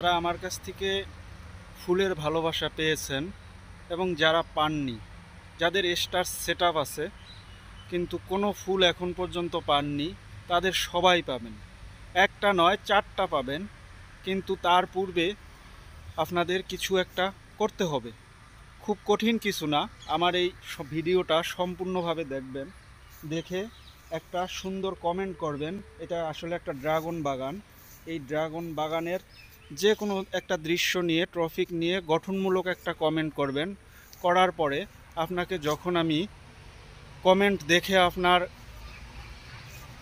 যারা আমার কাছ থেকে ফুলের ভালোবাসা পেয়েছেন এবং যারা পাননি, যাদের স্টার সেটআপ আছে কিন্তু কোনো ফুল এখন পর্যন্ত পাননি, তাদের সবাই পাবেন। একটা নয়, 4টা পাবেন। কিন্তু তার পূর্বে আপনাদের কিছু একটা করতে হবে। খুব কঠিন কিছু না। আমার এই ভিডিওটা সম্পূর্ণভাবে দেখবেন, দেখে একটা সুন্দর কমেন্ট করবেন। এটা আসলে একটা ড্রাগন বাগান। এই ড্রাগন বাগানের যে কোনো একটা দৃশ্য নিয়ে, ট্রফিক নিয়ে গঠনমূলক একটা কমেন্ট করবেন। করার পরে আপনাকে যখন আমি কমেন্ট দেখে আপনার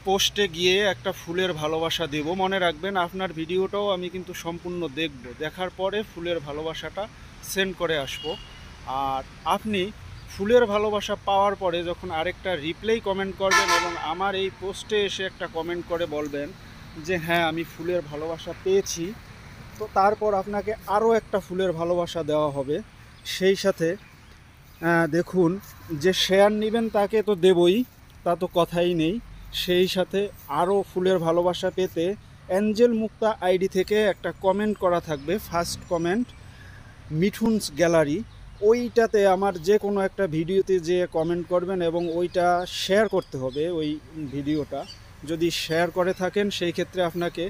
পোস্টে গিয়ে একটা ফুলের ভালোবাসা দেব, মনে রাখবেন আপনার ভিডিওটাও আমি কিন্তু সম্পূর্ণ দেখব। দেখার পরে ফুলের ভালোবাসাটা সেন্ড করে আসব। আর আপনি ফুলের ভালোবাসা পাওয়ার পরে যখন আরেকটা রিপ্লাই কমেন্ট করবেন এবং আমার এই পোস্টে এসে একটা কমেন্ট করে বলবেন যে হ্যাঁ, আমি ফুলের ভালোবাসা পেয়েছি, তো তারপর আপনাকে আরও একটা ফুলের ভালোবাসা দেওয়া হবে। সেই সাথে দেখুন, যে শেয়ার নেবেন তাকে তো দেবই, তা তো কথাই নেই। সেই সাথে আরও ফুলের ভালোবাসা পেতে অ্যাঞ্জেল মুক্তা আইডি থেকে একটা কমেন্ট করা থাকবে, ফার্স্ট কমেন্ট মিঠুনস গ্যালারি। ওইটাতে আমার যে কোনো একটা ভিডিওতে যে কমেন্ট করবেন এবং ওইটা শেয়ার করতে হবে। ওই ভিডিওটা যদি শেয়ার করে থাকেন, সেই ক্ষেত্রে আপনাকে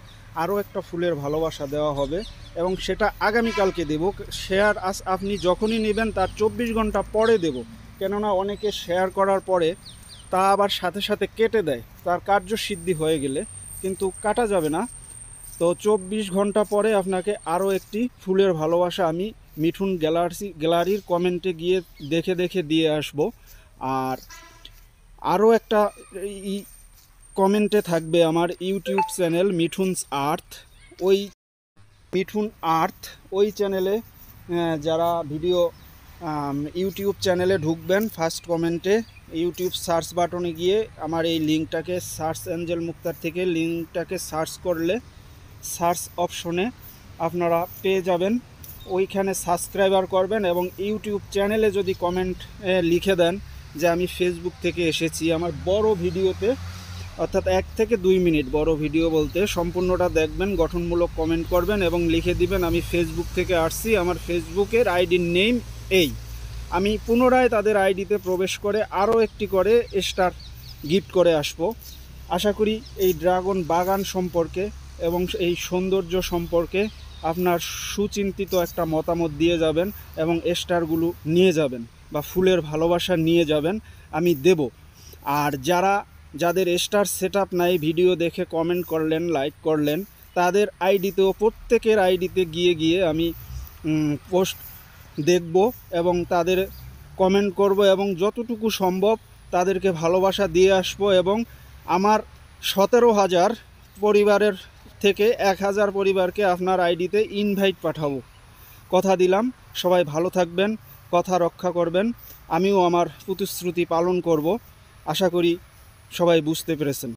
আরও একটা ফুলের ভালোবাসা দেওয়া হবে এবং সেটা আগামীকালকে দেব। শেয়ার আপনি যখনই নেবেন তার 24 ঘন্টা পরে দেব। কেননা অনেকে শেয়ার করার পরে তা আবার সাথে সাথে কেটে দেয়, তার কার্যসিদ্ধি হয়ে গেলে, কিন্তু কাটা যাবে না। তো 24 ঘন্টা পরে আপনাকে আরও একটি ফুলের ভালোবাসা আমি মিঠুন গ্যালারির কমেন্টে গিয়ে দেখে দেখে দিয়ে আসব। আর আরও একটা কমেন্টে থাকবে আমার ইউটিউব চ্যানেল মিঠুনস আর্থ। ওই মিঠুন আর্থ ওই চ্যানেলে যারা ভিডিও ইউটিউব চ্যানেলে ঢুকবেন, ফার্স্ট কমেন্টে ইউটিউব সার্চ বাটনে গিয়ে আমার এই লিঙ্কটাকে, সার্চ অ্যাঞ্জেল মুক্তার থেকে লিঙ্কটাকে সার্চ করলে সার্চ অপশনে আপনারা পেয়ে যাবেন। ওইখানে সাবস্ক্রাইবার করবেন এবং ইউটিউব চ্যানেলে যদি কমেন্ট লিখে দেন যে আমি ফেসবুক থেকে এসেছি, আমার বড় ভিডিওতে, অর্থাৎ 1 থেকে 2 মিনিট বড় ভিডিও বলতে, সম্পূর্ণটা দেখবেন, গঠনমূলক কমেন্ট করবেন এবং লিখে দিবেন আমি ফেসবুক থেকে আসছি, আমার ফেসবুকের আইডির নেম এই। আমি পুনরায় তাদের আইডিতে প্রবেশ করে আরও একটি করে স্টার গিফট করে আসব। আশা করি এই ড্রাগন বাগান সম্পর্কে এবং এই সৌন্দর্য সম্পর্কে আপনার সুচিন্তিত একটা মতামত দিয়ে যাবেন এবং স্টারগুলো নিয়ে যাবেন বা ফুলের ভালোবাসা নিয়ে যাবেন, আমি দেব। আর যাদের স্টার সেটআপ নাই, ভিডিও দেখে কমেন্ট করলেন, লাইক করলেন, তাদের আইডিতেও, প্রত্যেকের আইডিতে গিয়ে গিয়ে আমি পোস্ট দেখব এবং তাদের কমেন্ট করব এবং যতটুকু সম্ভব তাদেরকে ভালোবাসা দিয়ে আসব এবং আমার 17,000 পরিবারের থেকে 1,000 পরিবারকে আপনার আইডিতে ইনভাইট পাঠাবো। কথা দিলাম, সবাই ভালো থাকবেন, কথা রক্ষা করবেন, আমিও আমার প্রতিশ্রুতি পালন করব। আশা করি সবাই বুঝতে পেরেছেন।